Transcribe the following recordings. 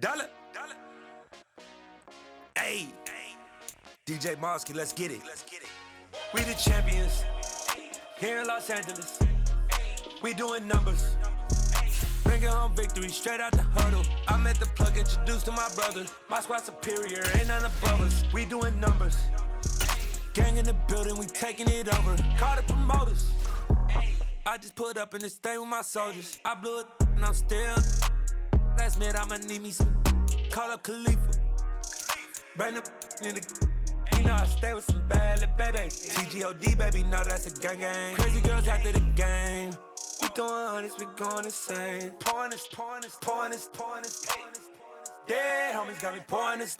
Dollar. Hey, DJ Mosky, let's get it. We the champions here in Los Angeles. We doing numbers, bringing home victory straight out the huddle. I'm at the plug, introduced to my brothers. My squad superior, ain't none above us. We doing numbers, gang in the building, we taking it over. Call the promoters. I just put up in this thing with my soldiers. I blew it and I'm still. Last minute I'ma need me some. Call up Khalifa. Bring the in the. You know I stay with some bad little baby. TGOD baby, know that's a gang gang. Crazy girls after the game. We throwing hundreds, we going insane. Pouring this. Yeah, homies got me pouring this.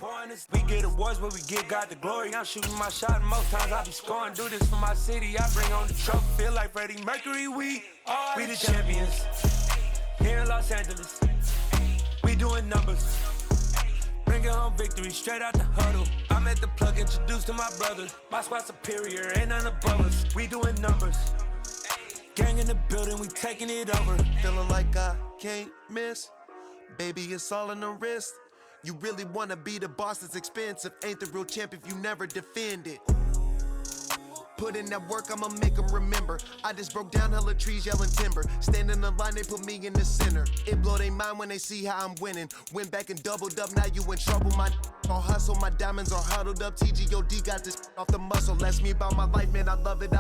We get awards, but we give God the glory. I'm shooting my shot, and most times I be scoring. Do this for my city, I bring on the trophy. Feel like Freddie Mercury, we the champions here in Los Angeles. We doing numbers, bringing home victory straight out the huddle. I'm at the plug, introduced to my brothers. My squad superior, ain't none above us. We doing numbers, gang in the building, we taking it over. Feeling like I can't miss. Baby, it's all in the wrist. You really wanna be the boss, it's expensive. Ain't the real champ if you never defend it. Put in that work, I'ma make them remember. I just broke down hella trees, yelling timber. Stand in the line, they put me in the center. It blow they mind when they see how I'm winning. Went back and doubled up, now you in trouble. My all hustle, my diamonds are huddled up. TGOD got this off the muscle. Ask me about my life, man, I love it.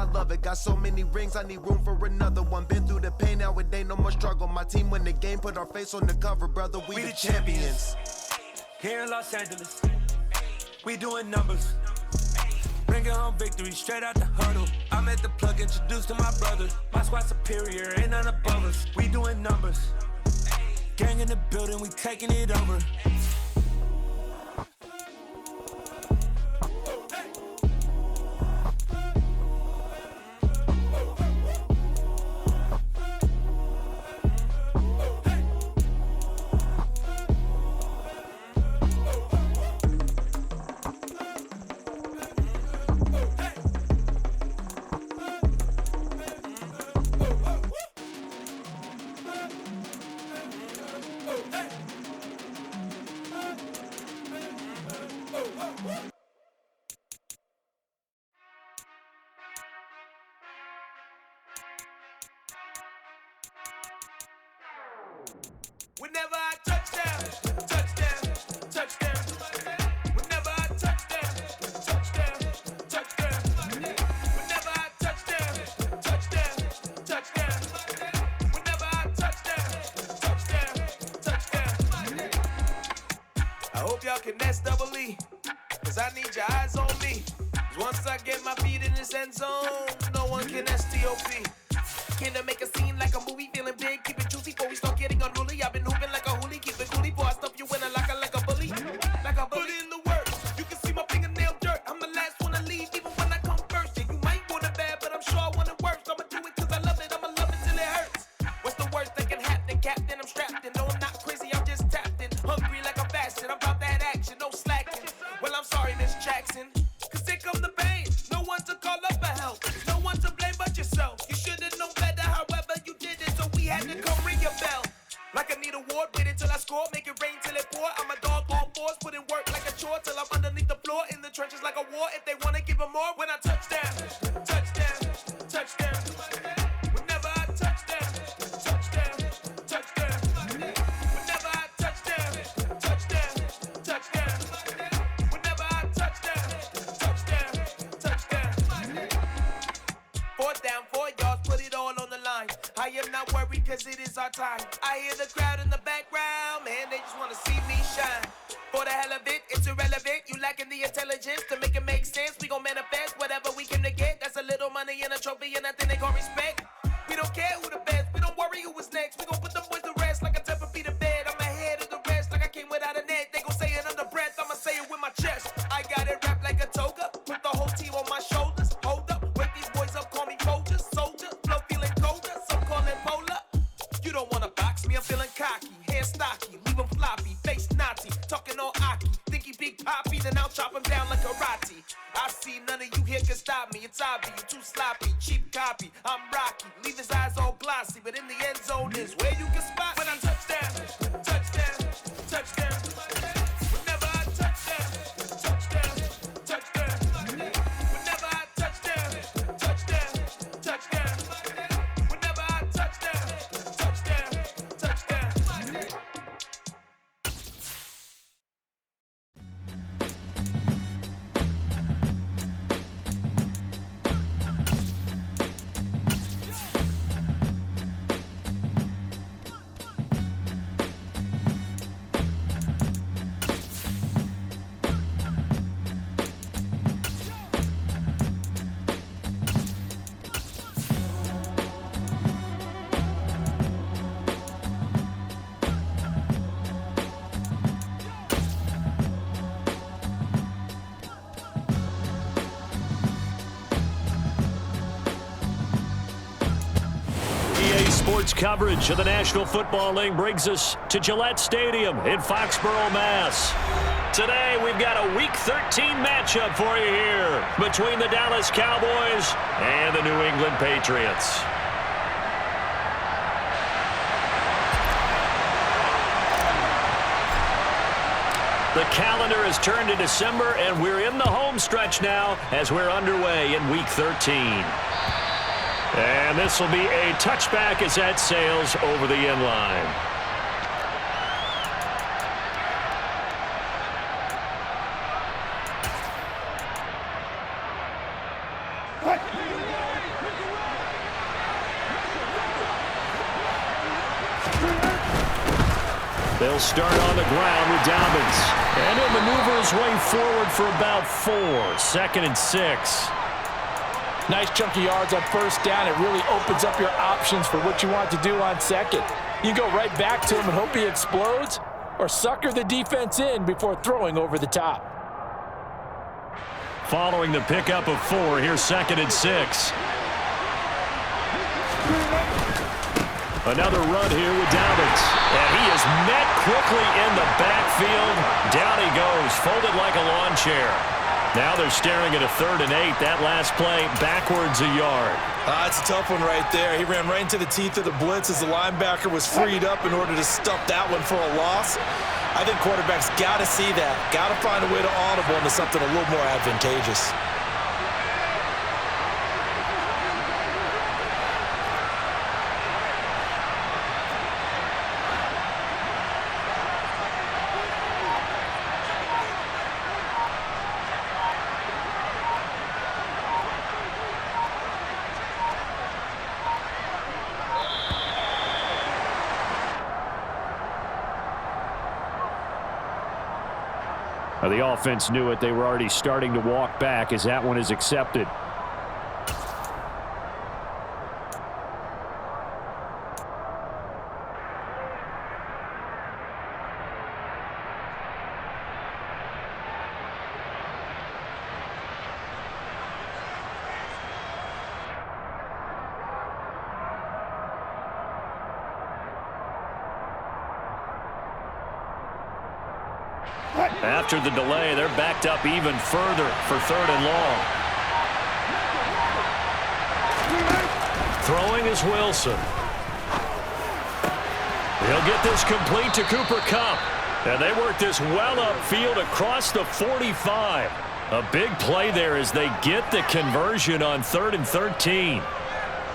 Got so many rings, I need room for another one. Been through the pain, now it ain't no more struggle. My team win the game, put our face on the cover, brother. We the champions here in Los Angeles. We doing numbers, bringing home victory straight out the huddle. I'm at the plug, introduced to my brothers. My squad superior, ain't none above us. We doing numbers, gang in the building, we taking it over. Whenever I touchdown. Whenever I touchdown. Whenever I touchdown. Whenever I touchdown. I hope y'all can nest double E, cause I need your eyes on me. Cause once I get my feet in this end zone, no one can STOP. Can I make a scene like a movie, feeling big, keep it juicy before we start getting unruly. I've been hooping like a hoolie, keep it coolie, before I stuff you in a locker like a bully. Like a bully. Put in the work, you can see my fingernail dirt. I'm the last one to leave, even when I come first. Yeah, you might want it bad, but I'm sure I want it worse. I'ma do it cause I love it, I'ma love it till it hurts. What's the worst that can happen, Captain? I'm strapped in, no I'm not crazy, I'm just tapped in. Hungry like I'm fasting, I'm about that action, no slacking. Well, I'm sorry, Miss Jackson, cause here come the pain. No one to call up for help, no one to blame but yourself. You should've known better, however you did it, so we had to come ring your bell. Like I need a award, wait until I score, make it rain till it pour. I'm a dog on fours, put in work like a chore till I'm underneath the floor, in the trenches like a war. If they wanna give them more, when I touchdown. Whenever I touchdown. Whenever I touchdown. Whenever I touchdown. Fourth down, 4 yards, put it all on the line. I am not worried cause it is our time. I hear the crowd in the background, man, they just wanna see me shine. For the hell of it, it's irrelevant. You lacking the intelligence to make it make sense. We gon' manifest whatever we came to get. That's a little money and a trophy and nothing they call respect. We don't care who the best, we don't worry who was next. We gon' put them boys to rest like a Tempur to bed. I'm ahead of the rest like I came without a net. They gon' say it under breath, I'ma say it with my chest. I got it wrapped like a toga, put the whole team on my shoulders. Hold up, wake these boys up, call me Folger, soldier. Flow feeling colder, some call it polar. You don't wanna box me, I'm feeling cocky. Hair stocky, leave him floppy, face Nazi. Talking all Aki, think he big poppy, then I'll chop him down like karate. I see none of you here can stop me. It's obvious, you too sloppy, cheap copy. I'm Rocky, leave his eyes all glossy, but in the end zone is where you can spot when I touchdown. Sports coverage of the National Football League brings us to Gillette Stadium in Foxborough, Mass. Today, we've got a Week 13 matchup for you here between the Dallas Cowboys and the New England Patriots. The calendar has turned to December, and we're in the home stretch now as we're underway in Week 13. And this will be a touchback as that sails over the end line. They'll start on the ground with Dobbins. And he'll maneuver his way forward for about 4. 2nd and 6. Nice chunky yards on first down. It really opens up your options for what you want to do on second. You go right back to him and hope he explodes, or sucker the defense in before throwing over the top. Following the pickup of 4, here's 2nd and 6. Another run here with Dobbins. And he is met quickly in the backfield. Down he goes, folded like a lawn chair. Now they're staring at a 3rd and 8. That last play, backwards a yard. It's a tough one right there. He ran right into the teeth of the blitz as the linebacker was freed up in order to stuff that one for a loss. I think quarterbacks got to see that. Got to find a way to audible into something a little more advantageous. The offense knew it. They were already starting to walk back as that one is accepted. After the delay, they're backed up even further for 3rd and long. Throwing is Wilson. He'll get this complete to Cooper Kupp. And they work this well upfield across the 45. A big play there as they get the conversion on 3rd and 13.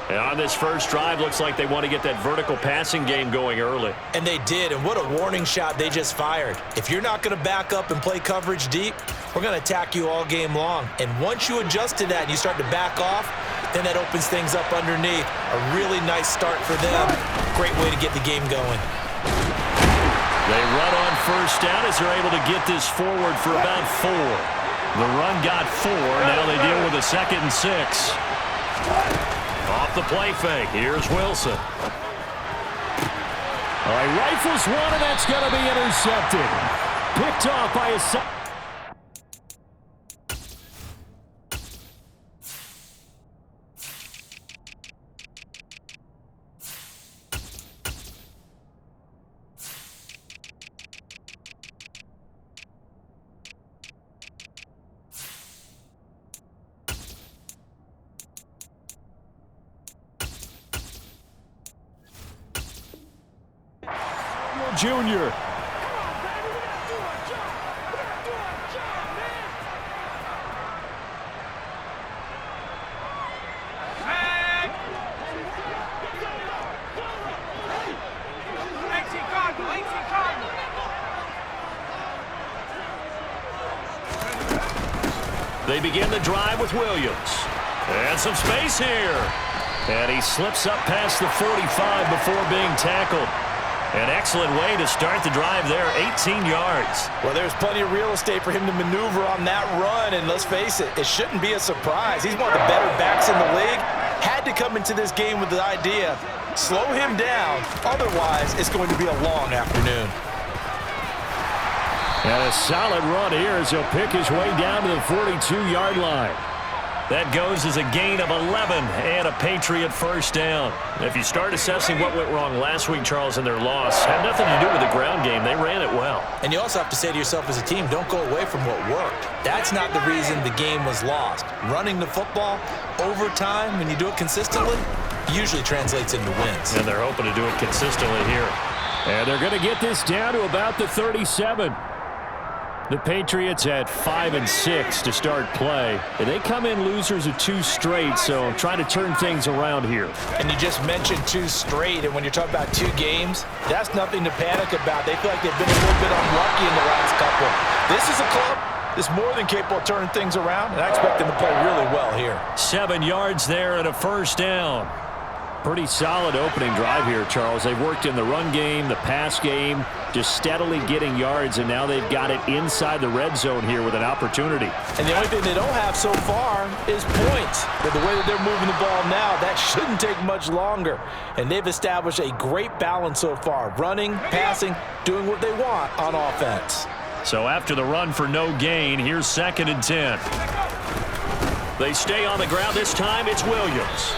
And on this first drive, looks like they want to get that vertical passing game going early. And they did, and what a warning shot they just fired. If you're not going to back up and play coverage deep, we're going to attack you all game long. And once you adjust to that and you start to back off, then that opens things up underneath. A really nice start for them. Great way to get the game going. They run on first down as they're able to get this forward for about 4. The run got 4. Now they deal with a 2nd and 6. Off the play fake. Here's Wilson. All right, rifles one, and that's going to be intercepted. Picked off by a... Junior. They begin the drive with Williams. And some space here. And he slips up past the 45 before being tackled. An excellent way to start the drive there, 18 yards. Well, there's plenty of real estate for him to maneuver on that run, and let's face it, it shouldn't be a surprise. He's one of the better backs in the league. Had to come into this game with the idea, slow him down, otherwise it's going to be a long afternoon. And a solid run here as he'll pick his way down to the 42-yard line. That goes as a gain of 11 and a Patriot first down. If you start assessing what went wrong last week, Charles, in their loss, had nothing to do with the ground game. They ran it well. And you also have to say to yourself as a team, don't go away from what worked. That's not the reason the game was lost. Running the football over time, when you do it consistently, usually translates into wins. And they're hoping to do it consistently here. And they're going to get this down to about the 37. The Patriots at 5-6 to start play. And they come in losers of 2 straight, so trying to turn things around here. And you just mentioned 2 straight, and when you're talking about 2 games, that's nothing to panic about. They feel like they've been a little bit unlucky in the last couple. This is a club that's more than capable of turning things around, and I expect them to play really well here. 7 yards there and a first down. Pretty solid opening drive here, Charles. They've worked in the run game, the pass game, just steadily getting yards, and now they've got it inside the red zone here with an opportunity. And the only thing they don't have so far is points. But the way that they're moving the ball now, that shouldn't take much longer. And they've established a great balance so far. Running, passing, doing what they want on offense. So after the run for no gain, here's 2nd and 10. They stay on the ground. This time it's Williams.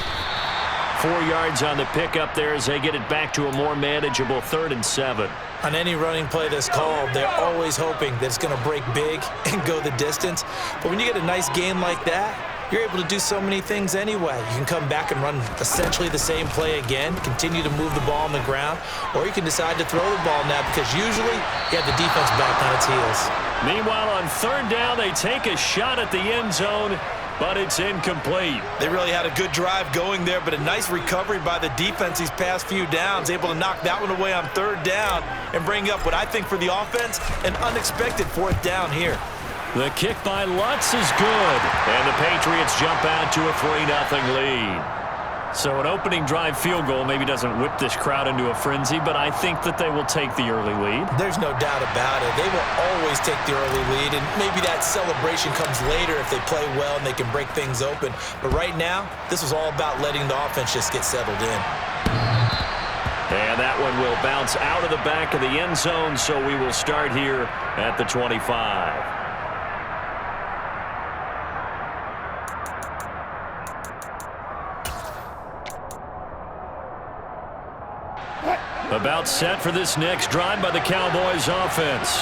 4 yards on the pickup there as they get it back to a more manageable 3rd and 7. On any running play that's called, they're always hoping that it's going to break big and go the distance. But when you get a nice game like that, you're able to do so many things anyway. You can come back and run essentially the same play again, continue to move the ball on the ground, or you can decide to throw the ball now because usually you have the defense back on its heels. Meanwhile, on 3rd down, they take a shot at the end zone, but it's incomplete. They really had a good drive going there, but a nice recovery by the defense these past few downs, able to knock that one away on 3rd down and bring up what I think for the offense, an unexpected 4th down here. The kick by Lutz is good, and the Patriots jump out to a 3-0 lead. So an opening drive field goal maybe doesn't whip this crowd into a frenzy, but I think that they will take the early lead. There's no doubt about it. They will always take the early lead, and maybe that celebration comes later if they play well and they can break things open. But right now, this was all about letting the offense just get settled in. And that one will bounce out of the back of the end zone, so we will start here at the 25. About set for this next drive by the Cowboys offense.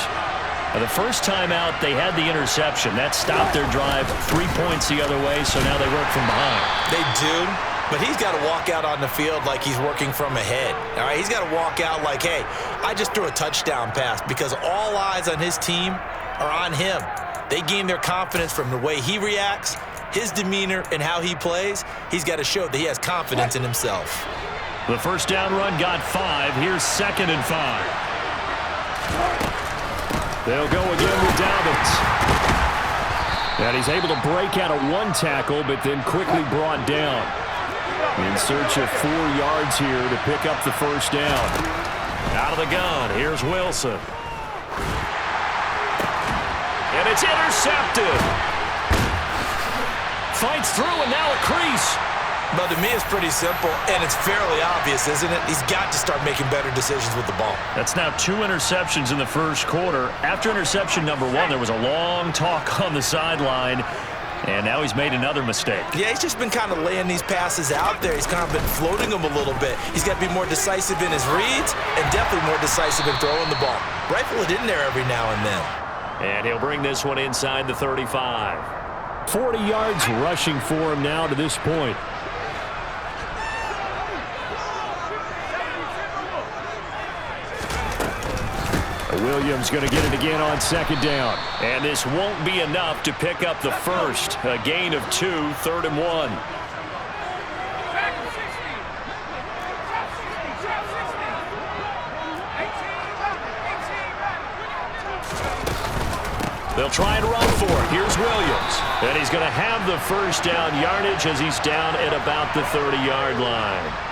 The first time out, they had the interception. That stopped their drive 3 points the other way, so now they work from behind. They do, but he's got to walk out on the field like he's working from ahead. All right, he's got to walk out like, hey, I just threw a touchdown pass because all eyes on his team are on him. They gain their confidence from the way he reacts, his demeanor, and how he plays. He's got to show that he has confidence in himself. The first down run got 5. Here's 2nd and 5. They'll go again with Dobbins. And he's able to break out of 1 tackle, but then quickly brought down. In search of 4 yards here to pick up the first down. Out of the gun, here's Wilson. And it's intercepted. Fights through, and now a crease. But to me, it's pretty simple, and it's fairly obvious, isn't it? He's got to start making better decisions with the ball. That's now 2 interceptions in the first quarter. After interception number 1, there was a long talk on the sideline, and now he's made another mistake. Yeah, he's just been kind of laying these passes out there. He's kind of been floating them a little bit. He's got to be more decisive in his reads and definitely more decisive in throwing the ball. Rifle it in there every now and then. And he'll bring this one inside the 35. 40 yards rushing for him now to this point. Williams going to get it again on 2nd down. And this won't be enough to pick up the first. A gain of 2, 3rd and 1. They'll try and run for it. Here's Williams. And he's going to have the first down yardage as he's down at about the 30-yard line.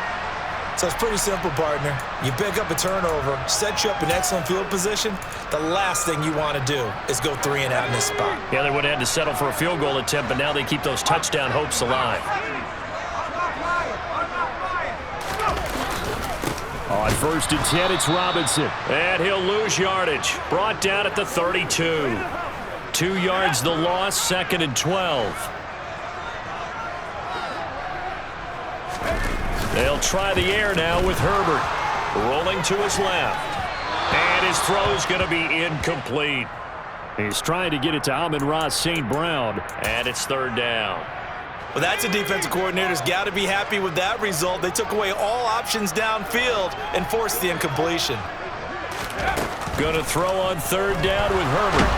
So it's pretty simple, partner. You pick up a turnover, set you up in excellent field position. The last thing you want to do is go 3 and out in this spot. Yeah, they would have had to settle for a field goal attempt, but now they keep those touchdown hopes alive. On 1st and 10, it's Robinson. And he'll lose yardage. Brought down at the 32. 2 yards the loss, 2nd and 12. They'll try the air now with Herbert. Rolling to his left. And his throw's going to be incomplete. He's trying to get it to Amon-Ra St. Brown. And it's third down. Well, that's a defensive coordinator's got to be happy with that result. They took away all options downfield and forced the incompletion. Going to throw on third down with Herbert.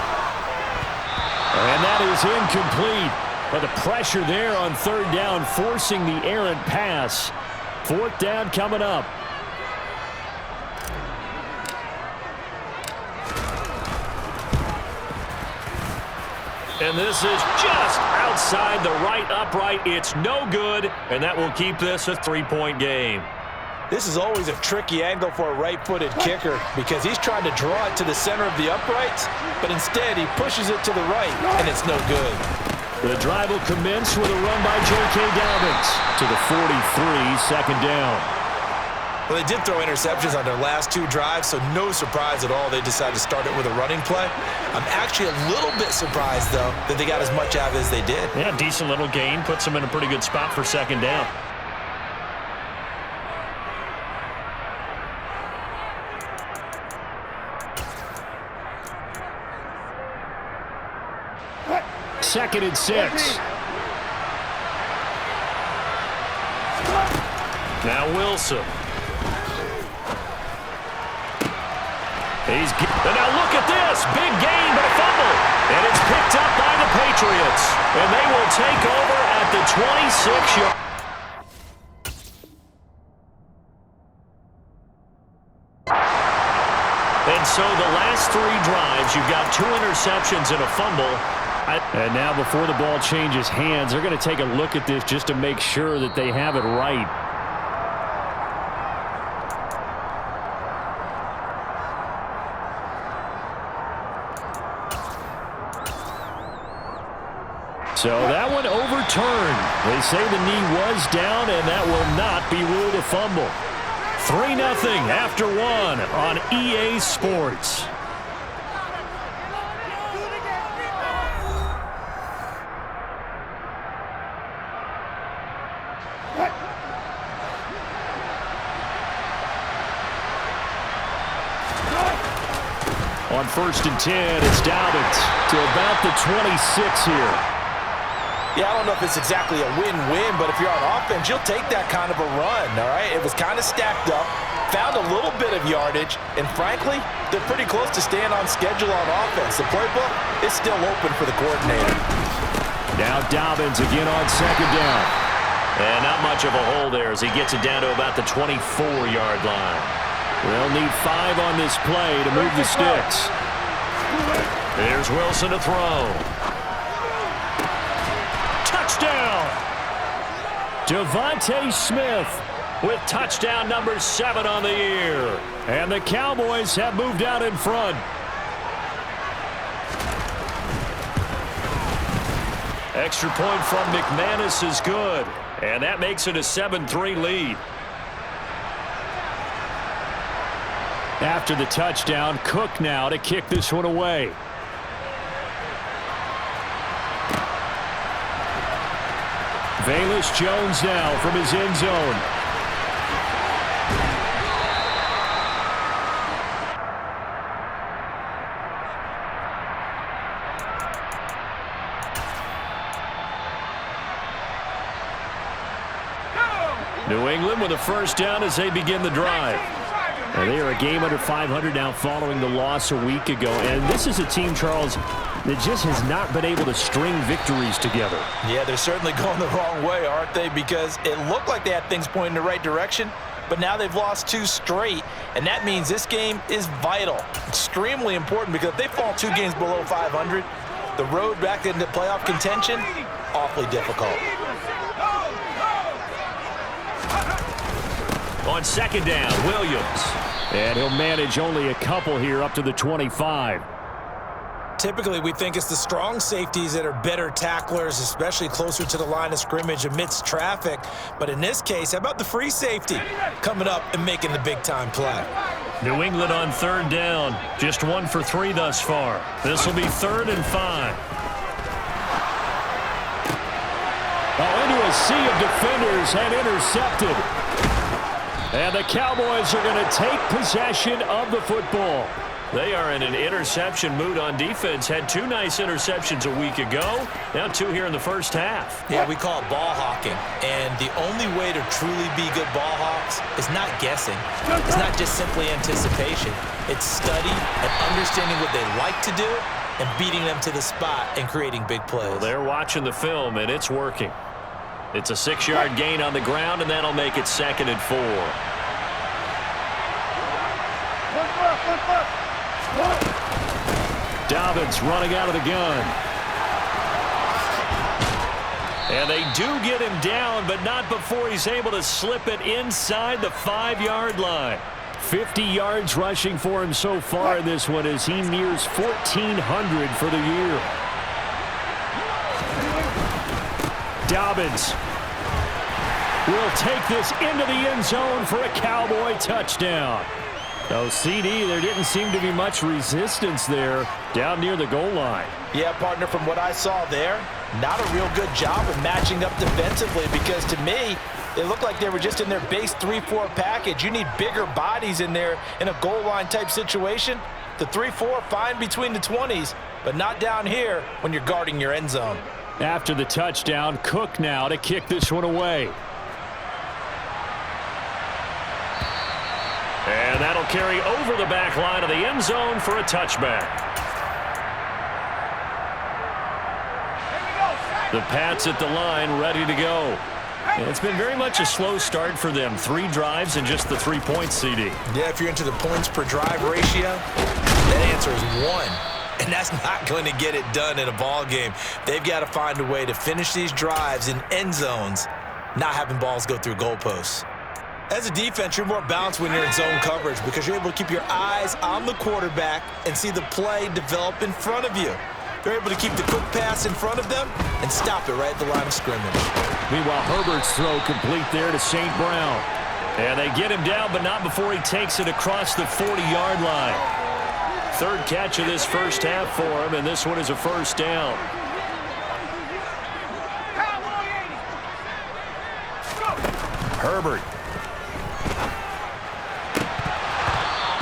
And that is incomplete. But the pressure there on third down, forcing the errant pass. Fourth down coming up. And this is just outside the right upright. It's no good, and that will keep this a three-point game. This is always a tricky angle for a right-footed kicker because he's trying to draw it to the center of the uprights, but instead he pushes it to the right, and it's no good. The drive will commence with a run by J.K. Dobbins to the 43, second down. Well, they did throw interceptions on their last two drives, so no surprise at all they decided to start it with a running play. I'm actually a little bit surprised, though, that they got as much out of it as they did. Yeah, decent little gain. Puts them in a pretty good spot for second down. Second and 6. Now Wilson. And now look at this. Big gain, but a fumble. And it's picked up by the Patriots. And they will take over at the 26-yard. And so the last three drives, you've got 2 interceptions and a fumble. And now before the ball changes hands, they're going to take a look at this just to make sure that they have it right. So that one overturned. They say the knee was down, and that will not be ruled a fumble. 3-0 after 1 on EA Sports. On 1st and 10, it's Dobbins to about the 26 here. Yeah, I don't know if it's exactly a win-win, but if you're on offense, you'll take that kind of a run, all right? It was kind of stacked up, found a little bit of yardage, and frankly, they're pretty close to staying on schedule on offense. The playbook is still open for the coordinator. Now Dobbins again on second down. And not much of a hole there as he gets it down to about the 24-yard line. They'll need 5 on this play to move the sticks. There's Wilson to throw. Touchdown! Devontae Smith with touchdown number 7 on the year. And the Cowboys have moved out in front. Extra point from McManus is good. And that makes it a 7-3 lead. After the touchdown, Cook now to kick this one away. Velus Jones now from his end zone. New England with a first down as they begin the drive. And they are a game under 500 now following the loss a week ago. And this is a team, Charles, that just has not been able to string victories together. Yeah, they're certainly going the wrong way, aren't they? Because it looked like they had things pointing in the right direction, but now they've lost 2 straight. And that means this game is vital, extremely important, because if they fall 2 games below 500, the road back into playoff contention, awfully difficult. On second down, Williams. And he'll manage only a couple here up to the 25. Typically, we think it's the strong safeties that are better tacklers, especially closer to the line of scrimmage amidst traffic. But in this case, how about the free safety coming up and making the big-time play? New England on third down. Just 1 for 3 thus far. This will be 3rd and 5. Into a sea of defenders and intercepted. And the Cowboys are going to take possession of the football. They are in an interception mood on defense. Had 2 nice interceptions a week ago. Now 2 here in the first half. Yeah, we call it ball hawking. And the only way to truly be good ball hawks is not guessing. It's not just simply anticipation. It's study and understanding what they like to do and beating them to the spot and creating big plays. Well, they're watching the film, and it's working. It's a 6-yard gain on the ground, and that'll make it 2nd and 4. Dobbins running out of the gun. And they do get him down, but not before he's able to slip it inside the 5-yard line. 50 yards rushing for him so far in this one as he nears 1,400 for the year. Dobbins will take this into the end zone for a Cowboy touchdown. Oh, CD, there didn't seem to be much resistance there down near the goal line. Yeah, partner, from what I saw there, not a real good job of matching up defensively because to me, it looked like they were just in their base 3-4 package. You need bigger bodies in there in a goal line type situation. The 3-4, fine between the 20s, but not down here when you're guarding your end zone. After the touchdown, Cook now to kick this one away. And that'll carry over the back line of the end zone for a touchback. The Pats at the line, ready to go. And it's been very much a slow start for them. 3 drives and just the 3 points, CD. Yeah, if you're into the points per drive ratio, that answer is 1. And that's not going to get it done in a ball game. They've got to find a way to finish these drives in end zones, not having balls go through goalposts. As a defense, you're more balanced when you're in zone coverage because you're able to keep your eyes on the quarterback and see the play develop in front of you. They're able to keep the quick pass in front of them and stop it right at the line of scrimmage. Meanwhile, Herbert's throw complete there to St. Brown. And they get him down, but not before he takes it across the 40-yard line. 3rd catch of this first half for him, and this one is a first down. Herbert.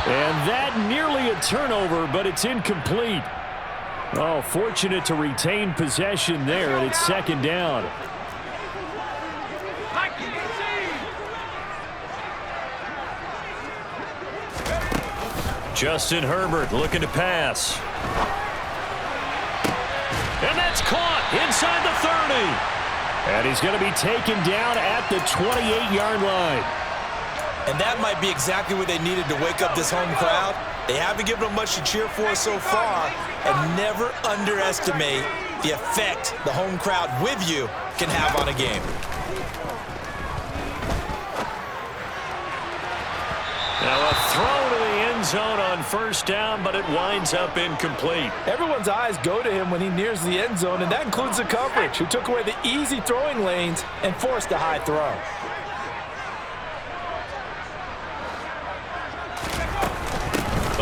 And that nearly a turnover, but it's incomplete. Oh, fortunate to retain possession there, and it's 2nd down. Justin Herbert looking to pass. And that's caught inside the 30. And he's going to be taken down at the 28-yard line. And that might be exactly what they needed to wake up this home crowd. They haven't given them much to cheer for so far. And never underestimate the effect the home crowd with you can have on a game. Now a throw to the end zone on first down, but it winds up incomplete. Everyone's eyes go to him when he nears the end zone, and that includes the coverage, who took away the easy throwing lanes and forced a high throw.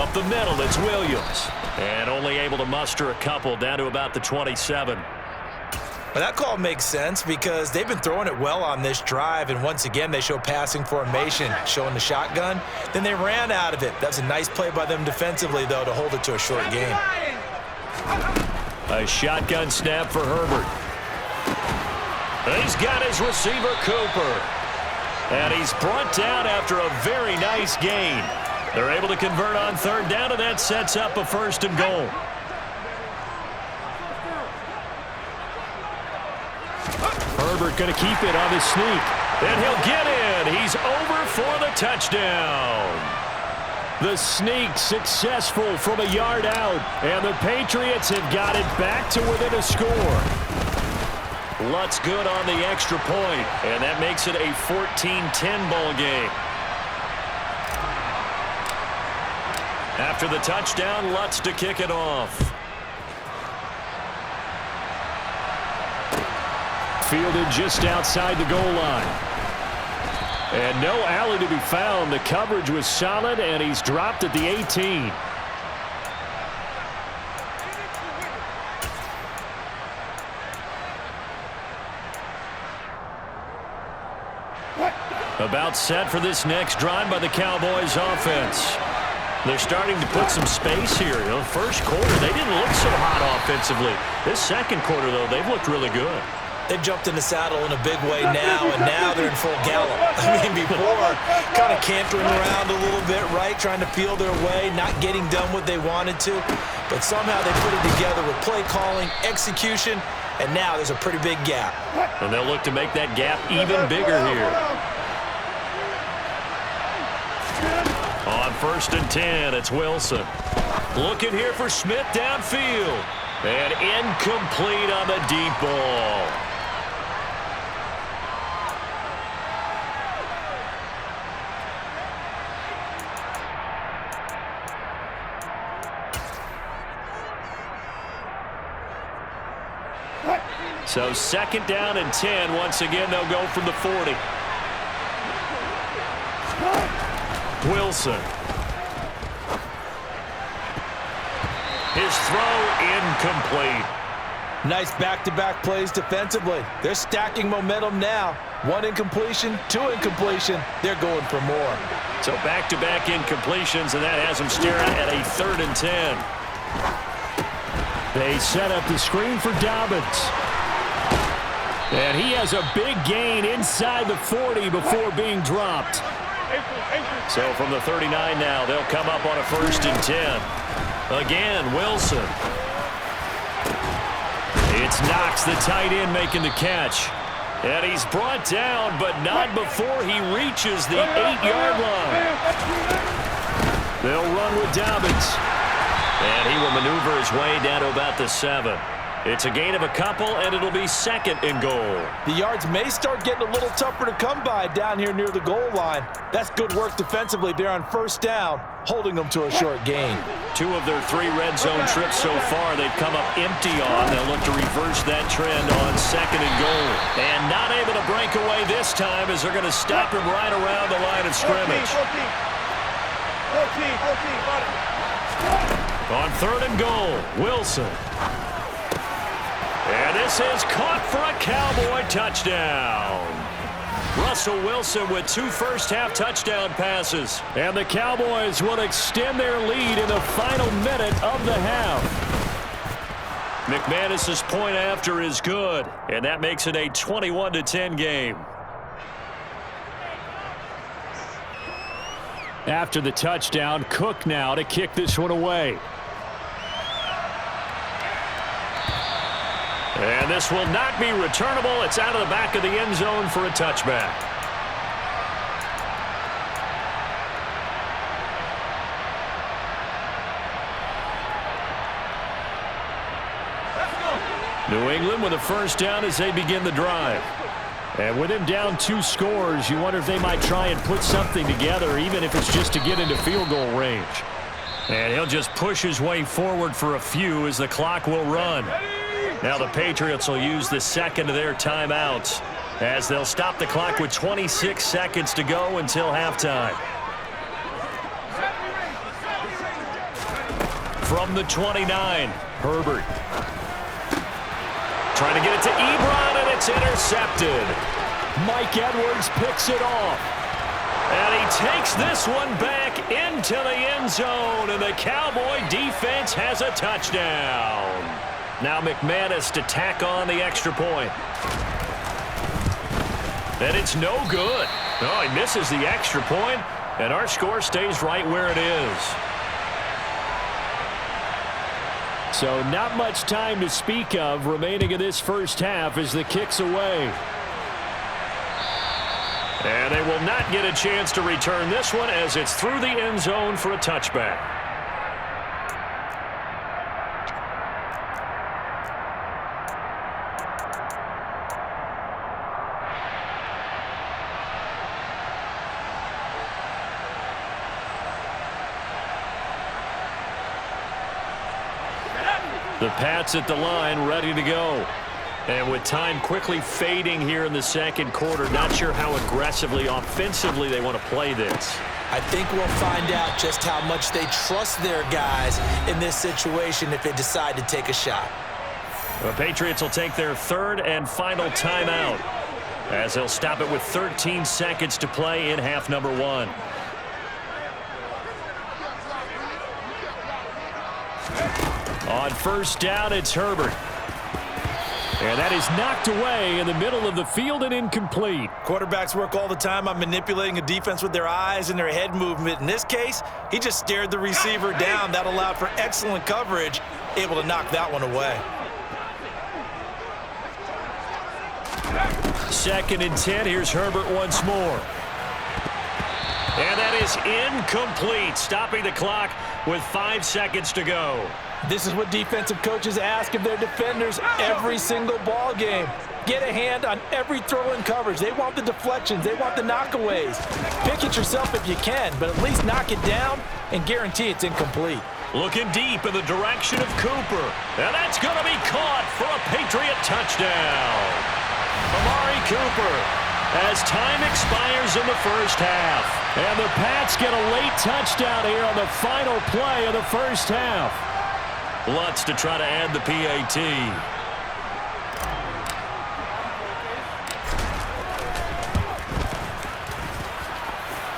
Up the middle, it's Williams. And only able to muster a couple down to about the 27. Well, that call makes sense because they've been throwing it well on this drive, and once again they show passing formation, showing the shotgun. Then they ran out of it. That's a nice play by them defensively, though, to hold it to a short game. A shotgun snap for Herbert. He's got his receiver, Cooper. And he's brought down after a very nice gain. They're able to convert on 3rd down, and that sets up a 1st and goal. Herbert going to keep it on his sneak. And he'll get in. He's over for the touchdown. The sneak successful from a yard out. And the Patriots have got it back to within a score. Lutz good on the extra point. And that makes it a 14-10 ball game. After the touchdown, Lutz to kick it off. Fielded just outside the goal line. And no alley to be found. The coverage was solid, and he's dropped at the 18. About set for this next drive by the Cowboys offense. They're starting to put some space here. You know, first quarter, they didn't look so hot offensively. This second quarter, though, they've looked really good. They've jumped in the saddle in a big way now, and now they're in full gallop. I mean, before, kind of cantering around a little bit, right, trying to feel their way, not getting done what they wanted to. But somehow they put it together with play calling, execution, and now there's a pretty big gap. And they'll look to make that gap even bigger here. On 1st and 10, it's Wilson. Looking here for Smith downfield. And incomplete on the deep ball. So 2nd down and 10. Once again, they'll go from the 40. Wilson. His throw incomplete. Nice back-to-back plays defensively. They're stacking momentum now. 1 incompletion, 2 incompletion. They're going for more. So back-to-back incompletions, and that has them staring at a 3rd and 10. They set up the screen for Dobbins. And he has a big gain inside the 40 before being dropped. So from the 39 now, they'll come up on a 1st and 10. Again, Wilson. It's Knox, the tight end, making the catch. And he's brought down, but not before he reaches the 8-yard line. They'll run with Dobbins. And he will maneuver his way down to about the 7. It's a gain of a couple, and it'll be 2nd and goal. The yards may start getting a little tougher to come by down here near the goal line. That's good work defensively there on 1st down, holding them to a short gain. 2 of their 3 red zone trips so far they've come up empty on. They'll look to reverse that trend on 2nd and goal. And not able to break away this time as they're going to stop him right around the line of scrimmage. On 3rd and goal, Wilson. And this is caught for a Cowboy touchdown. Russell Wilson with 2 first-half touchdown passes. And the Cowboys will extend their lead in the final minute of the half. McManus's point after is good, and that makes it a 21-10 game. After the touchdown, Cook now to kick this one away. And this will not be returnable. It's out of the back of the end zone for a touchback. New England with a 1st down as they begin the drive. And with him down 2 scores, you wonder if they might try and put something together, even if it's just to get into field goal range. And he'll just push his way forward for a few as the clock will run. Now the Patriots will use the 2nd of their timeouts as they'll stop the clock with 26 seconds to go until halftime. From the 29, Herbert. Trying to get it to Ebron, and it's intercepted. Mike Edwards picks it off. And he takes this one back into the end zone, and the Cowboy defense has a touchdown. Now McManus to tack on the extra point. And it's no good. Oh, he misses the extra point, and our score stays right where it is. So not much time to speak of remaining in this first half as the kick's away. And they will not get a chance to return this one as it's through the end zone for a touchback. The Pats at the line, ready to go. And with time quickly fading here in the second quarter, not sure how aggressively, offensively they want to play this. I think we'll find out just how much they trust their guys in this situation if they decide to take a shot. The Patriots will take their 3rd and final timeout. as they'll stop it with 13 seconds to play in half number 1. On first down, it's Herbert. And that is knocked away in the middle of the field and incomplete. Quarterbacks work all the time on manipulating a defense with their eyes and their head movement. In this case, he just stared the receiver down. That allowed for excellent coverage, able to knock that one away. 2nd and 10. Here's Herbert once more. And that is incomplete, stopping the clock with 5 seconds to go. This is what defensive coaches ask of their defenders every single ball game. Get a hand on every throw in coverage. They want the deflections. They want the knockaways. Pick it yourself if you can, but at least knock it down and guarantee it's incomplete. Looking deep in the direction of Cooper. And that's going to be caught for a Patriot touchdown. Amari Cooper, as time expires in the first half. And the Pats get a late touchdown here on the final play of the first half. Lutz to try to add the PAT.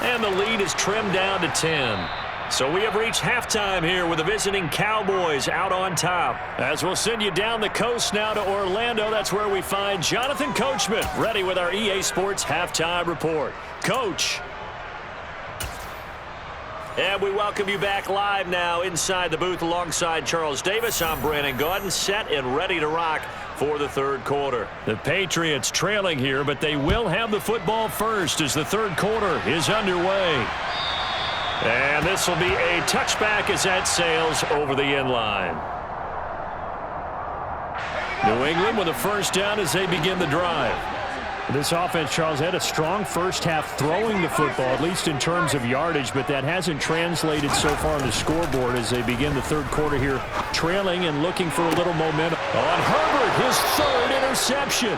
And the lead is trimmed down to 10. So we have reached halftime here with the visiting Cowboys out on top. As we'll send you down the coast now to Orlando, that's where we find Jonathan Coachman ready with our EA Sports halftime report. Coach. And we welcome you back live now inside the booth alongside Charles Davis. I'm Brandon Gaudin, set and ready to rock for the third quarter. The Patriots trailing here, but they will have the football first as the third quarter is underway. And this will be a touchback as that sails over the end line. New England with a first down as they begin the drive. This offense, Charles, had a strong first half throwing the football, at least in terms of yardage, but that hasn't translated so far on the scoreboard as they begin the third quarter here, trailing and looking for a little momentum. On Herbert, his third interception.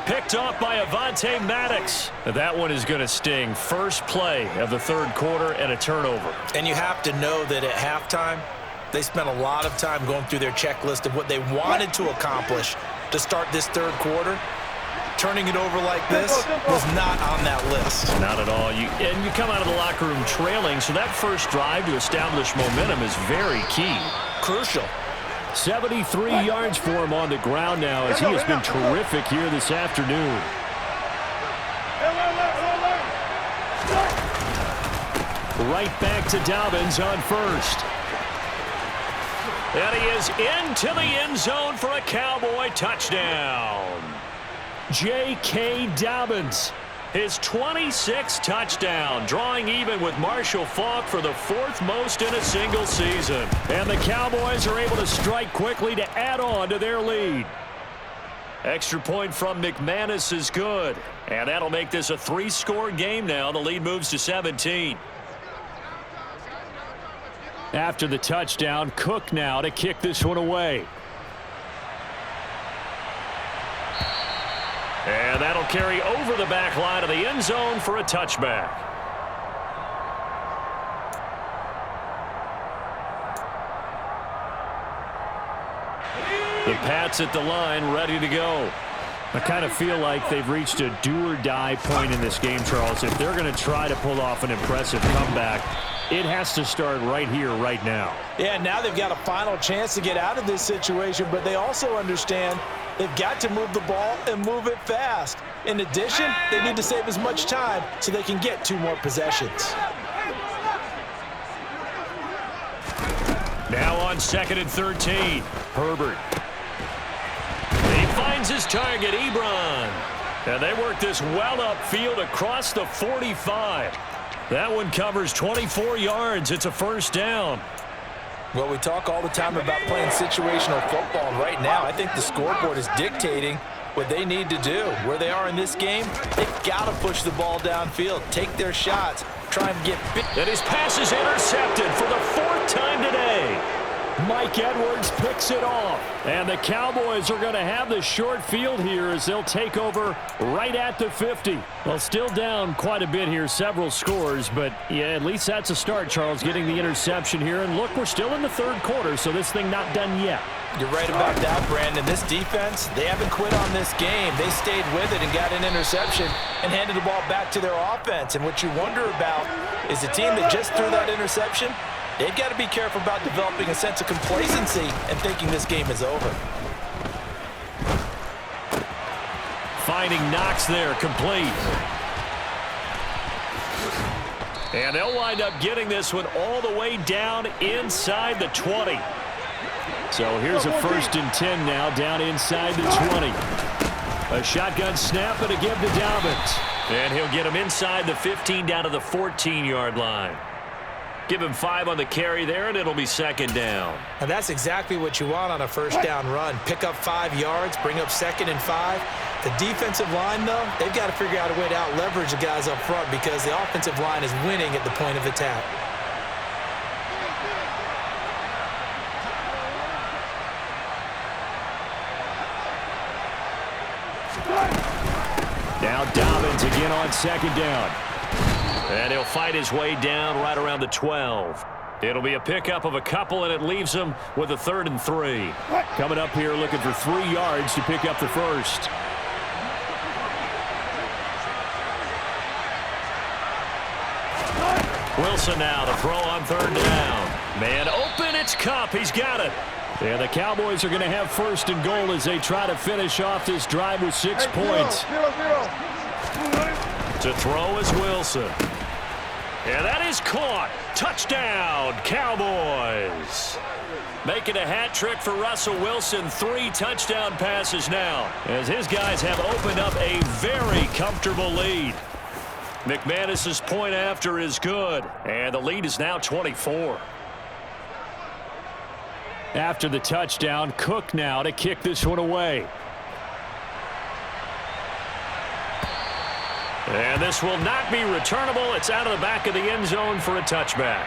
Picked off by Avonte Maddox. That one is going to sting. First play of the third quarter and a turnover. And you have to know that at halftime, they spent a lot of time going through their checklist of what they wanted to accomplish to start this third quarter. Turning it over like this was not on that list. Not at all. You come out of the locker room trailing, so that first drive to establish momentum is very key. Crucial. 73 yards for him on the ground now as he has been terrific here this afternoon. Right back to Dobbins on first. And he is into the end zone for a Cowboy touchdown. J.K. Dobbins, his 26th touchdown, drawing even with Marshall Faulk for the fourth most in a single season. And the Cowboys are able to strike quickly to add on to their lead. Extra point from McManus is good. And that'll make this a 3-score game now. The lead moves to 17. After the touchdown, Cook now to kick this one away. And that'll carry over the back line of the end zone for a touchback. The Pats at the line, ready to go. I kind of feel like they've reached a do-or-die point in this game, Charles. If they're going to try to pull off an impressive comeback, it has to start right here, right now. Yeah, now they've got a final chance to get out of this situation, but they also understand they've got to move the ball and move it fast. In addition, they need to save as much time so they can get 2 more possessions. Now on 2nd and 13, Herbert. He finds his target, Ebron. And they work this well upfield across the 45. That one covers 24 yards. It's a first down. Well, we talk all the time about playing situational football. And right now, I think the scoreboard is dictating what they need to do. Where they are in this game, they've got to push the ball downfield, take their shots, try and get big. And his pass is intercepted for the 4th time today. Mike Edwards picks it off. And the Cowboys are going to have the short field here as they'll take over right at the 50. Well, still down quite a bit here, several scores, but yeah, at least that's a start, Charles, getting the interception here. And look, we're still in the third quarter, so this thing not done yet. You're right about that, Brandon. This defense, they haven't quit on this game. They stayed with it and got an interception and handed the ball back to their offense. And what you wonder about is the team that just threw that interception, they've got to be careful about developing a sense of complacency and thinking this game is over. Finding Knox there, complete. And they'll wind up getting this one all the way down inside the 20. So here's a 1st and 10 now, down inside the 20. A shotgun snap and a give to Dobbins. And he'll get him inside the 15 down to the 14-yard line. Give him 5 on the carry there, and it'll be 2nd down. And that's exactly what you want on a first down run. Pick up 5 yards, bring up 2nd and 5. The defensive line, though, they've got to figure out a way to out-leverage the guys up front because the offensive line is winning at the point of attack. Now Dobbins again on 2nd down. And he'll fight his way down right around the 12. It'll be a pickup of a couple, and it leaves him with a 3rd and 3. Coming up here looking for 3 yards to pick up the first. Wilson now to throw on 3rd down. Man open, it's Kupp. He's got it. And the Cowboys are going to have 1st and goal as they try to finish off this drive with 6 points. To throw is Wilson. And that is caught. Touchdown, Cowboys. Making a hat trick for Russell Wilson. 3 touchdown passes now as his guys have opened up a very comfortable lead. McManus's point after is good, and the lead is now 24. After the touchdown, Cook now to kick this one away. And this will not be returnable. It's out of the back of the end zone for a touchback.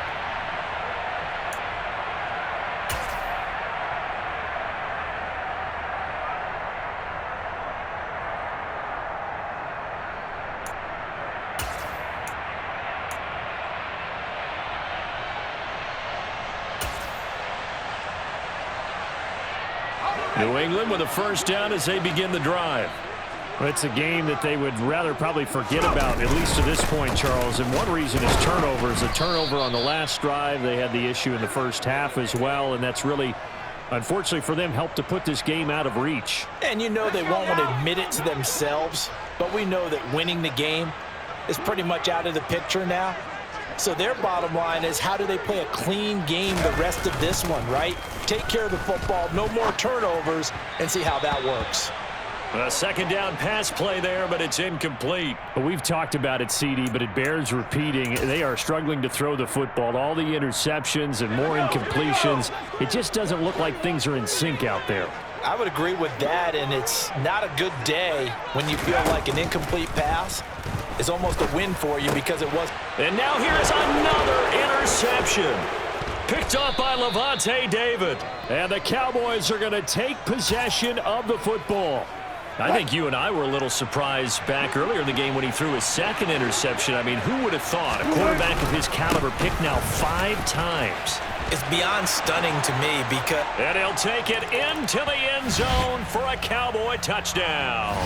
New England with a 1st down as they begin the drive. Well, it's a game that they would rather probably forget about, at least to this point, Charles. And one reason is turnovers. A turnover on the last drive. They had the issue in the first half as well, and that's really, unfortunately for them, helped to put this game out of reach. And you know they won't want to admit it to themselves, but we know that winning the game is pretty much out of the picture now. So their bottom line is, how do they play a clean game the rest of this one, right? Take care of the football, no more turnovers, and see how that works. A 2nd down pass play there, but it's incomplete. We've talked about it, CD, but it bears repeating. They are struggling to throw the football. All the interceptions and more incompletions. It just doesn't look like things are in sync out there. I would agree with that, and it's not a good day when you feel like an incomplete pass is almost a win for you because it was. And now here's another interception. Picked up by Levante David. And the Cowboys are going to take possession of the football. I think you and I were a little surprised back earlier in the game when he threw his 2nd interception. I mean, who would have thought a quarterback of his caliber picked now 5 times? It's beyond stunning to me because. And he'll take it into the end zone for a Cowboy touchdown.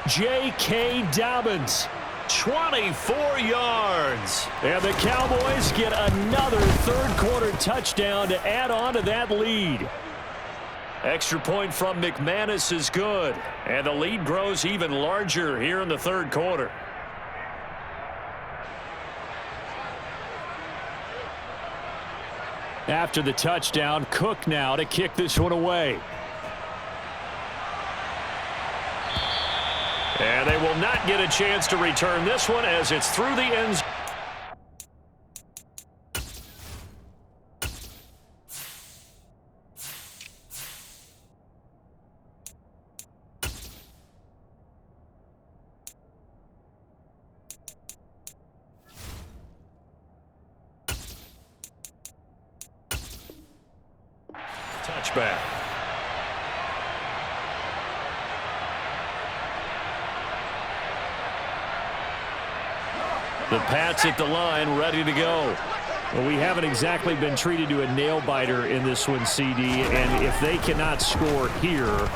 J.K. Dobbins, 24 yards. And the Cowboys get another 3rd quarter touchdown to add on to that lead. Extra point from McManus is good. And the lead grows even larger here in the 3rd quarter. After the touchdown, Cook now to kick this one away. And they will not get a chance to return this one as it's through the end zone. back. The Pats at the line, ready to go. Well, we haven't exactly been treated to a nail-biter in this one, CD, and if they cannot score here,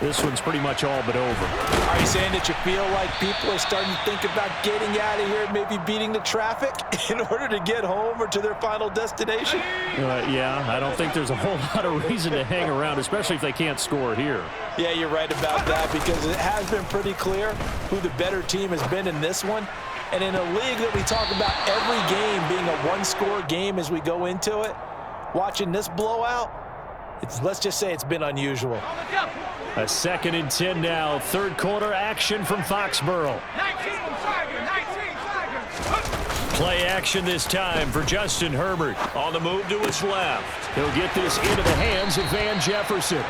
this one's pretty much all but over. Are you saying that you feel like people are starting to think about getting out of here, maybe beating the traffic in order to get home or to their final destination? Yeah, I don't think there's a whole lot of reason to hang around, especially if they can't score here. Yeah, you're right about that, because it has been pretty clear who the better team has been in this one. And in a league that we talk about every game being a one-score game as we go into it, watching this blowout, let's just say it's been unusual. A 2nd and 10 now. Third quarter action from Foxborough. Play action this time for Justin Herbert. On the move to his left. He'll get this into the hands of Van Jefferson.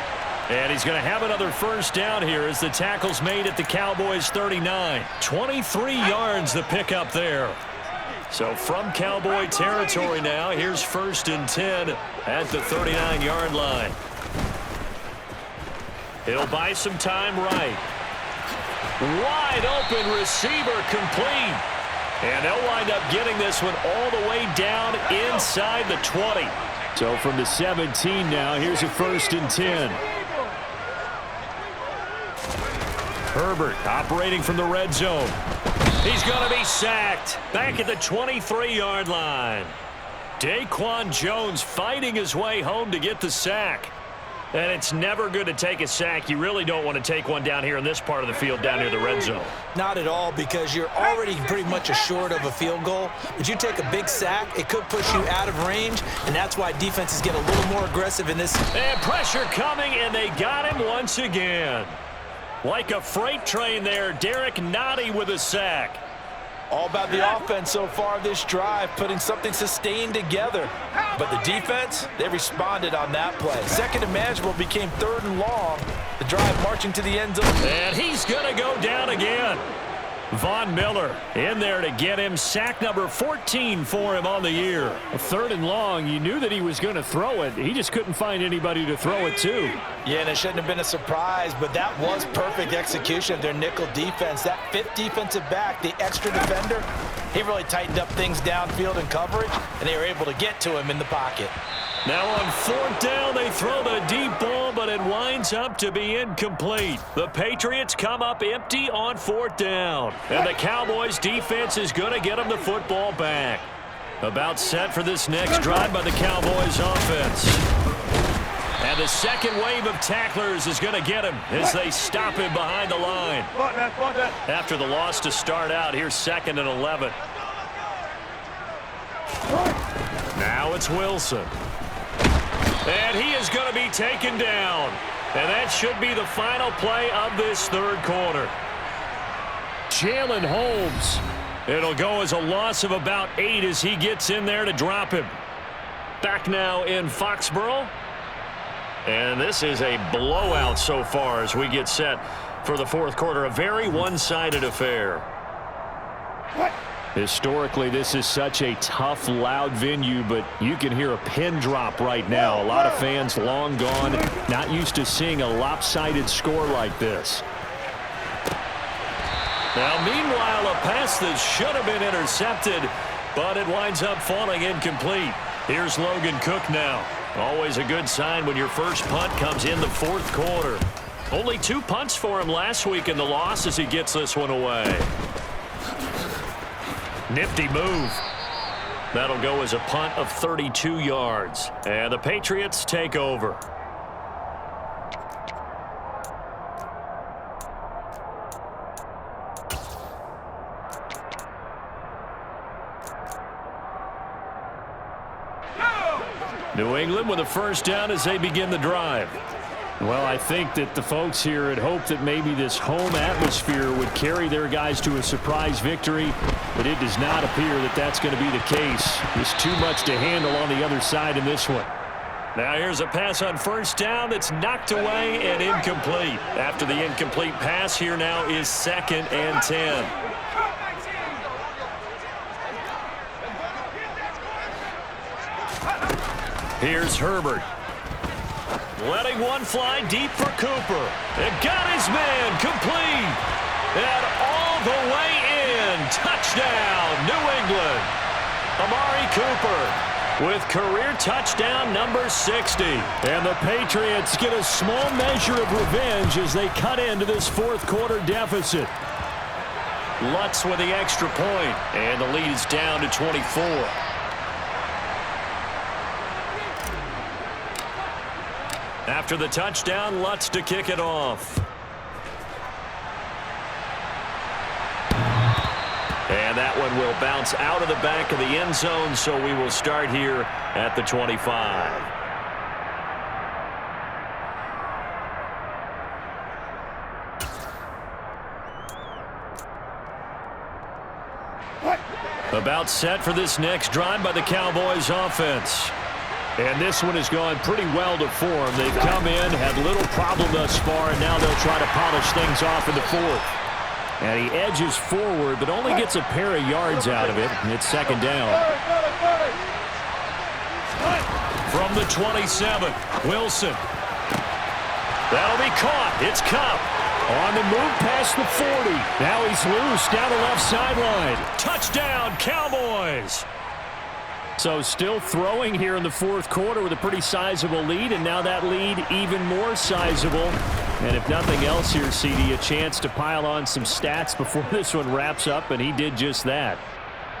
And he's going to have another first down here as the tackle's made at the Cowboys' 39. 23 yards the pickup there. So from Cowboy territory now, here's 1st and 10 at the 39-yard line. He'll buy some time right. Wide open receiver complete. And they'll wind up getting this one all the way down inside the 20. So from the 17 now, here's a 1st and 10. Herbert operating from the red zone. He's going to be sacked back at the 23-yard line. Daquan Jones fighting his way home to get the sack. And it's never good to take a sack. You really don't want to take one down here in this part of the field down near the red zone. Not at all, because you're already pretty much assured of a field goal. But you take a big sack, it could push you out of range, and that's why defenses get a little more aggressive in this. And pressure coming, and they got him once again. Like a freight train there, Derek Nottie with a sack. All about the offense so far this drive, putting something sustained together. But the defense, they responded on that play. 2nd and manageable became 3rd and long. The drive marching to the end zone. And he's going to go down again. Von Miller in there to get him. Sack number 14 for him on the year. A 3rd and long. You knew that he was going to throw it. He just couldn't find anybody to throw it to. Yeah, and it shouldn't have been a surprise, but that was perfect execution of their nickel defense. That 5th defensive back, the extra defender, he really tightened up things downfield in coverage, and they were able to get to him in the pocket. Now on 4th down, they throw the deep ball, but it winds up to be incomplete. The Patriots come up empty on 4th down. And the Cowboys defense is going to get them the football back. About set for this next drive by the Cowboys offense. And the second wave of tacklers is going to get him as they stop him behind the line. After the loss to start out, here's 2nd and 11. Now it's Wilson. And he is going to be taken down. And that should be the final play of this 3rd quarter. Jalen Holmes. It'll go as a loss of about 8 as he gets in there to drop him. Back now in Foxborough. And this is a blowout so far as we get set for the 4th quarter. A very one-sided affair. Historically, this is such a tough, loud venue, but you can hear a pin drop right now. A lot of fans long gone, not used to seeing a lopsided score like this. Now, meanwhile, a pass that should have been intercepted, but it winds up falling incomplete. Here's Logan Cook now. Always a good sign when your first punt comes in the 4th quarter. Only 2 punts for him last week in the loss as he gets this one away. Nifty move. That'll go as a punt of 32 yards. And the Patriots take over. New England with a first down as they begin the drive. Well, I think that the folks here had hoped that maybe this home atmosphere would carry their guys to a surprise victory, but it does not appear that that's going to be the case. There's too much to handle on the other side in this one. Now here's a pass on first down that's knocked away and incomplete. After the incomplete pass, here now is 2nd and 10. Here's Herbert. letting one fly deep for Cooper. It got his man complete. And all the way in. Touchdown, New England. Amari Cooper with career touchdown number 60. And the Patriots get a small measure of revenge as they cut into this fourth quarter deficit. Lutz with the extra point, and the lead is down to 24. After the touchdown, Lutz to kick it off. And that one will bounce out of the back of the end zone, so we will start here at the 25. About set for this next drive by the Cowboys offense. And this one has gone pretty well to form. They've come in, had little problem thus far, and now they'll try to polish things off in the fourth. And he edges forward, but only gets a pair of yards out of it, and it's second down. From the 27, Wilson. That'll be caught. It's Kupp. On the move past the 40. Now he's loose down the left sideline. Touchdown, Cowboys! So still throwing here in the fourth quarter with a pretty sizable lead, and now that lead even more sizable. And if nothing else here, CD, a chance to pile on some stats before this one wraps up, and he did just that.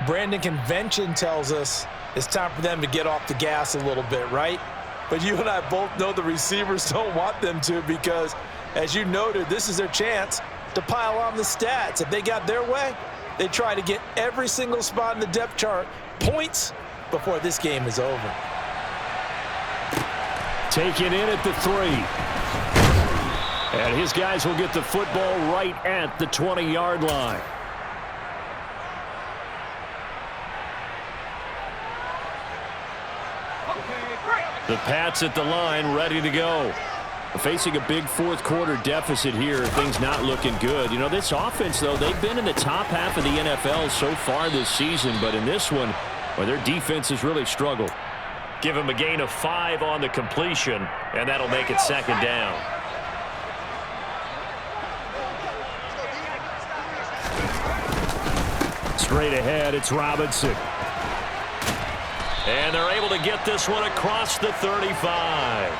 Brandon, convention tells us it's time for them to get off the gas a little bit, right? But you and I both know the receivers don't want them to, because as you noted, this is their chance to pile on the stats. If they got their way, they try to get every single spot in the depth chart points before this game is over. Taken in at the 3. And his guys will get the football right at the 20-yard line. The Pats at the line, ready to go. Facing a big fourth quarter deficit here, things not looking good. You know, this offense, though, they've been in the top half of the NFL so far this season, but in this one, well, their defense has really struggled. Give him a gain of 5 on the completion, and that'll make it second down. Straight ahead, it's Robinson. And they're able to get this one across the 35.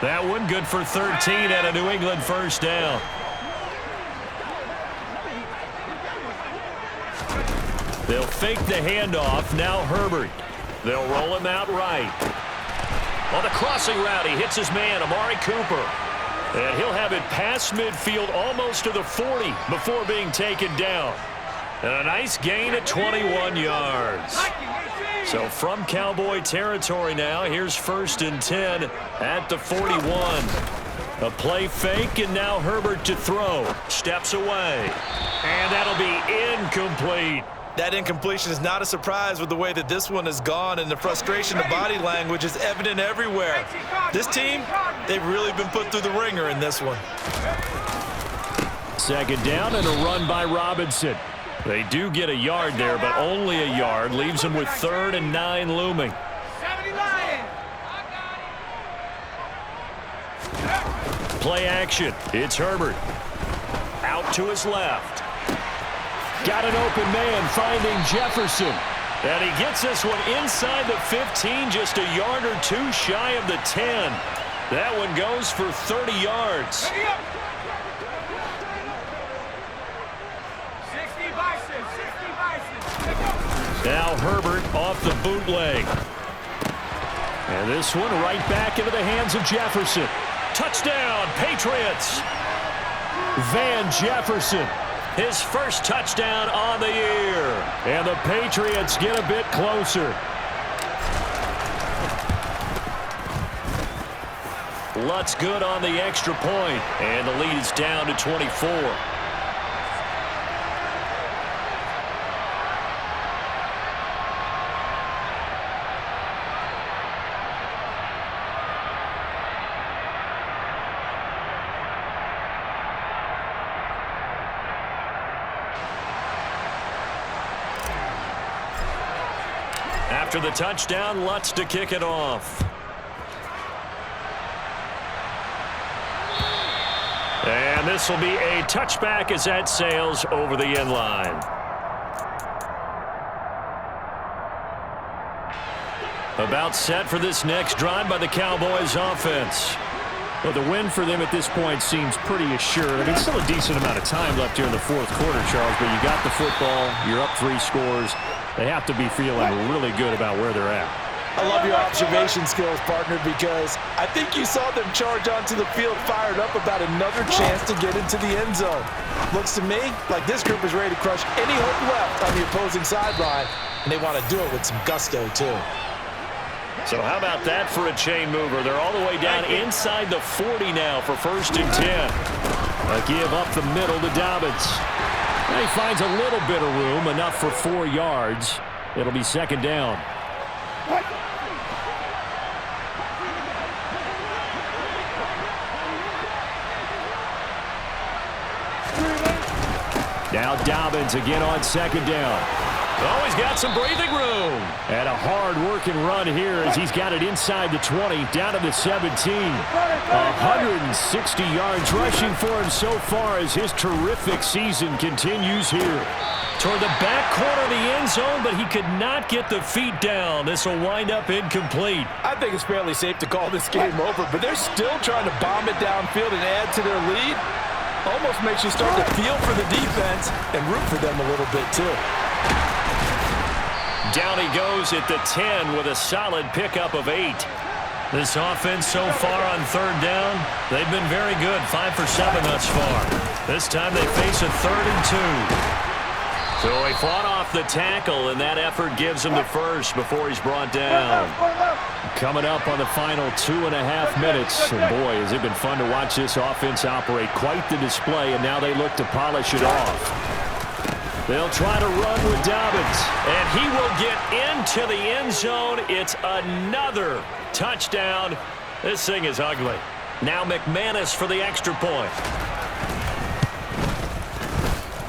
That one good for 13 and a New England first down. They'll fake the handoff. Now Herbert. They'll roll him out right. On the crossing route, he hits his man, Amari Cooper. And he'll have it past midfield almost to the 40 before being taken down. And a nice gain at 21 yards. So from Cowboy territory now, here's 1st and 10 at the 41. A play fake, and now Herbert to throw. Steps away. And that'll be incomplete. That incompletion is not a surprise with the way that this one has gone, and the frustration of body language is evident everywhere. This team, they've really been put through the ringer in this one. Second down and a run by Robinson. They do get a yard there, but only a yard. Leaves them with 3rd and 9 looming. Play action. It's Herbert. Out to his left. Got an open man finding Jefferson. And he gets this one inside the 15, just a yard or 2 shy of the 10. That one goes for 30 yards. Now Herbert off the bootleg. And this one right back into the hands of Jefferson. Touchdown, Patriots. Van Jefferson, his first touchdown on the year. And the Patriots get a bit closer. Lutz good on the extra point. And the lead is down to 24. After the touchdown, Lutz to kick it off. And this will be a touchback as that sails over the end line. About set for this next drive by the Cowboys offense. Well, the win for them at this point seems pretty assured. I mean, still a decent amount of time left here in the fourth quarter, Charles, but you got the football, you're up 3 scores. They have to be feeling really good about where they're at. I love your observation skills, partner, because I think you saw them charge onto the field fired up about another chance to get into the end zone. Looks to me like this group is ready to crush any hope left on the opposing sideline, and they want to do it with some gusto, too. So how about that for a chain mover? They're all the way down inside the 40 now for 1st and 10. A give up the middle to Dobbins. And he finds a little bit of room, enough for 4 yards. It'll be 2nd down. Now Dobbins again on 2nd down. Oh, he's got some breathing room. And a hard-working run here as he's got it inside the 20, down to the 17. 160 yards rushing for him so far as his terrific season continues here. Toward the back corner of the end zone, but he could not get the feet down. This will wind up incomplete. I think it's fairly safe to call this game over, but they're still trying to bomb it downfield and add to their lead. Almost makes you start to feel for the defense and root for them a little bit, too. Down he goes at the 10 with a solid pickup of 8. This offense so far on 3rd down, they've been very good, 5 for 7 thus far. This time they face a 3rd and 2. So he fought off the tackle, and that effort gives him the first before he's brought down. Coming up on the final 2.5 minutes, and boy, has it been fun to watch this offense operate. Quite the display, and now they look to polish it off. They'll try to run with Dobbins, and he will get into the end zone. It's another touchdown. This thing is ugly. Now McManus for the extra point.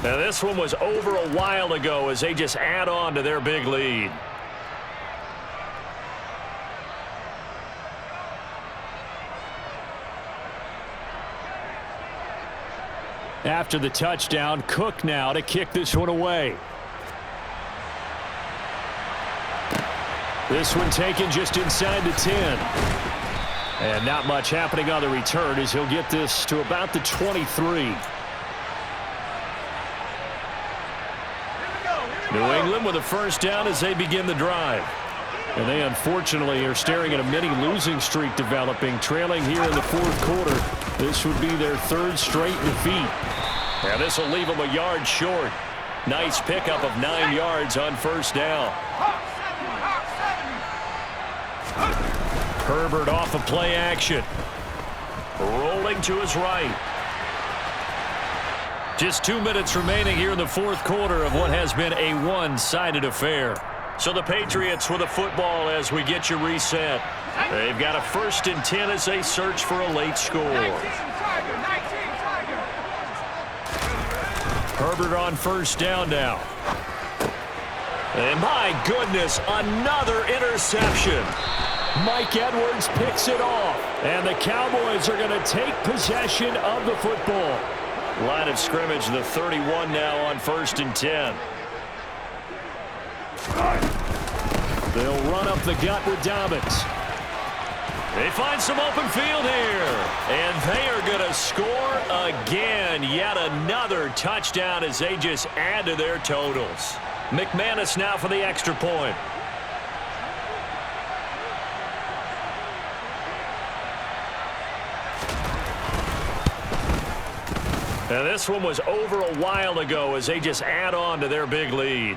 Now this one was over a while ago as they just add on to their big lead. After the touchdown, Cook now to kick this one away. This one taken just inside the 10. And not much happening on the return as he'll get this to about the 23. New England with a 1st down as they begin the drive. And they unfortunately are staring at a mini losing streak developing, trailing here in the 4th quarter. This would be their 3rd straight defeat. And this will leave them a yard short. Nice pickup of 9 yards on 1st down. Herbert off of play action. Rolling to his right. Just 2 minutes remaining here in the 4th quarter of what has been a one-sided affair. So the Patriots with a football as we get you reset. They've got a 1st and 10 as they search for a late score. Herbert on 1st down now. And my goodness, another interception. Mike Edwards picks it off. And the Cowboys are going to take possession of the football. Line of scrimmage, the 31 now on 1st and 10. They'll run up the gut with Dobbins. They find some open field here. And they are going to score again. Yet another touchdown as they just add to their totals. McManus now for the extra point. And this one was over a while ago as they just add on to their big lead.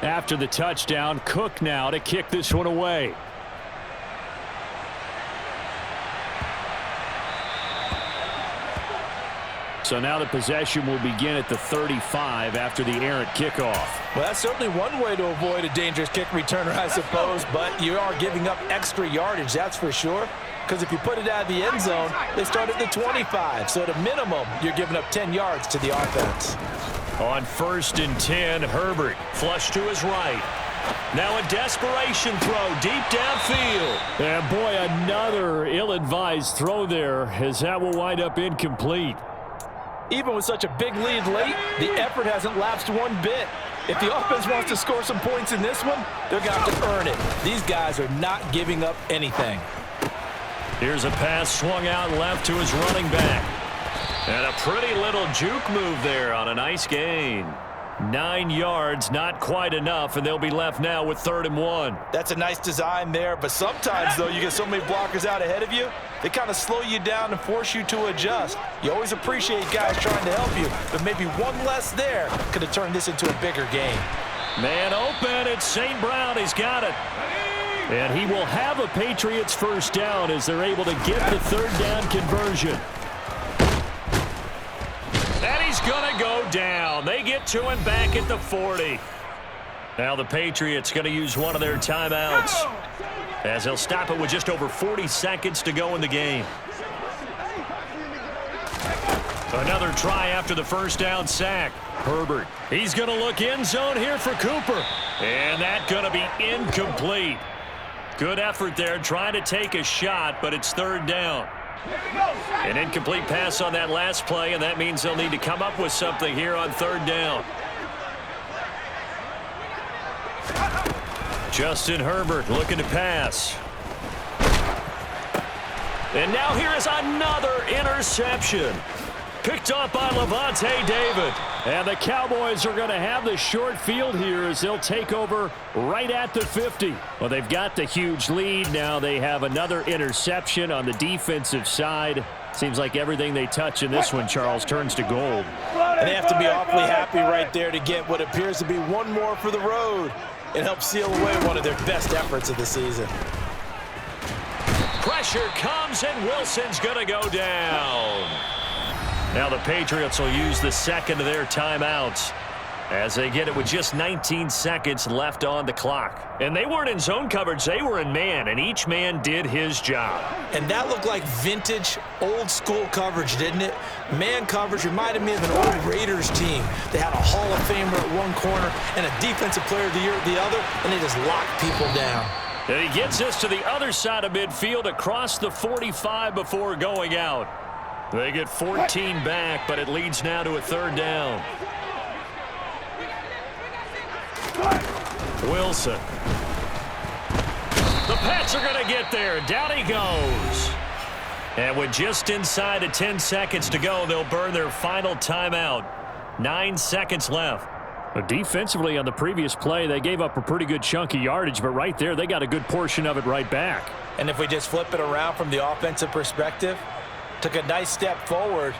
After the touchdown, Cook now to kick this one away. So now the possession will begin at the 35 after the errant kickoff. Well, that's certainly one way to avoid a dangerous kick returner, I suppose, but you are giving up extra yardage, that's for sure. Because if you put it out of the end zone, they start at the 25. So at a minimum, you're giving up 10 yards to the offense. On 1st and 10, Herbert flush to his right. Now a desperation throw deep downfield. And boy, another ill-advised throw there as that will wind up incomplete. Even with such a big lead late, the effort hasn't lapsed one bit. If the offense wants to score some points in this one, they're going to have to earn it. These guys are not giving up anything. Here's a pass swung out left to his running back. And a pretty little juke move there on a nice gain. 9 yards, not quite enough, and they'll be left now with 3rd and 1. That's a nice design there, but sometimes, though, you get so many blockers out ahead of you, they kind of slow you down and force you to adjust. You always appreciate guys trying to help you, but maybe one less there could have turned this into a bigger game. Man open, it's St. Brown. He's got it. And he will have a Patriots first down as they're able to get the 3rd down conversion. And he's going to go down. They get to him back at the 40. Now the Patriots going to use one of their timeouts as they'll stop it with just over 40 seconds to go in the game. Another try after the first down sack. Herbert, he's going to look end zone here for Cooper. And that's going to be incomplete. Good effort there trying to take a shot, but it's 3rd down. An incomplete pass on that last play, and that means they'll need to come up with something here on 3rd down. Justin Herbert looking to pass. And now here is another interception. Picked up by Levante David. And the Cowboys are going to have the short field here as they'll take over right at the 50. Well, they've got the huge lead. Now they have another interception on the defensive side. Seems like everything they touch in this one, Charles, turns to gold. And they have to be awfully happy right there to get what appears to be one more for the road and help seal away one of their best efforts of the season. Pressure comes, and Wilson's going to go down. Now the Patriots will use the second of their timeouts as they get it with just 19 seconds left on the clock. And they weren't in zone coverage, they were in man, and each man did his job. And that looked like vintage, old-school coverage, didn't it? Man coverage reminded me of an old Raiders team. They had a Hall of Famer at one corner and a Defensive Player of the Year at the other, and they just locked people down. And he gets us to the other side of midfield across the 45 before going out. They get 14 back, but it leads now to a 3rd down. Wilson. The Pats are going to get there. Down he goes. And with just inside of 10 seconds to go, they'll burn their final timeout. 9 seconds left. But defensively on the previous play, they gave up a pretty good chunk of yardage, but right there, they got a good portion of it right back. And if we just flip it around from the offensive perspective, took a nice step forward,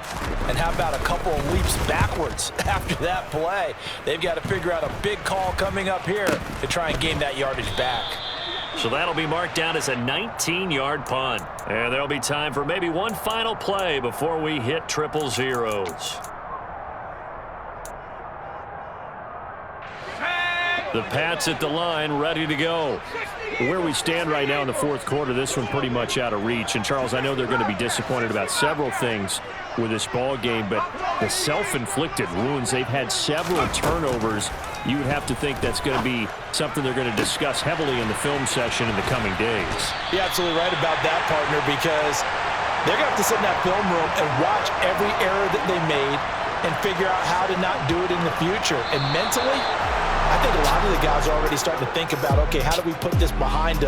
and how about a couple of leaps backwards after that play? They've got to figure out a big call coming up here to try and gain that yardage back. So that'll be marked down as a 19-yard punt. And there'll be time for maybe one final play before we hit triple zeros. The Pats at the line, ready to go. Where we stand right now in the 4th quarter, this one pretty much out of reach. And, Charles, I know they're going to be disappointed about several things with this ball game, but the self-inflicted wounds, they've had several turnovers. You would have to think that's going to be something they're going to discuss heavily in the film session in the coming days. You're absolutely right about that, partner, because they're going to have to sit in that film room and watch every error that they made and figure out how to not do it in the future. And mentally, I think a lot of the guys are already starting to think about, okay, how do we put this behind us?